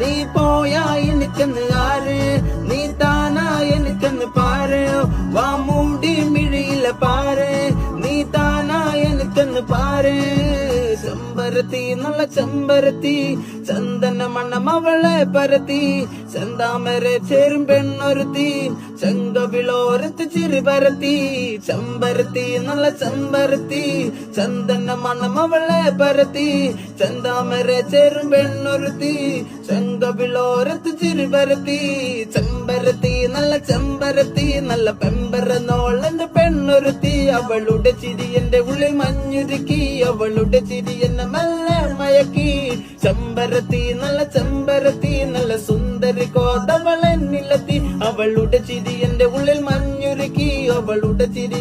നീ പോയാ എനിക്കെന്ന് ആര്, നീ താനാ എനിക്കെന്ന് പാര്. വാ മൂടി മിഴിയില പാര്, നീ താനാ എനിക്കെന്ന് പാര്. ചെമ്പരത്തി നല്ല ചെമ്പരത്തി, ചന്ദന മണം അവളെ പരത്തി. ചെന്താമരെ ചേരും പെണ്ണൊരുത്തി, ചെങ്കവിളോരത്ത് ചിരി പരത്തി. ചെമ്പരത്തി നല്ല ചെമ്പരത്തി, ചന്ദന മണം അവളെ പരത്തി. ചെന്താമരെ ചേരും പെണ്ണൊരുത്തി, ചെങ്കവിളോരത്ത് ചിരി പരത്തി. ചെമ്പരത്തി നല്ല ചെമ്പരത്തി, നല്ല പെമ്പരനോളന്റെ പെണ്ണൊരുത്തി. അവളുടെ ചിരി എന്റെ ഉള്ളിൽ മഞ്ഞുരുക്കി, അവളുടെ ചിരി എന്നെ മെല്ലെ മയക്കി. ചെമ്പരത്തി നല്ല ചെമ്പരത്തി, നല്ല സുന്ദരി കോതവളെന്നിലെത്തി. അവളുടെ ചിരി എന്റെ ഉള്ളിൽ മഞ്ഞുരുക്കി, അവളുടെ ചിരി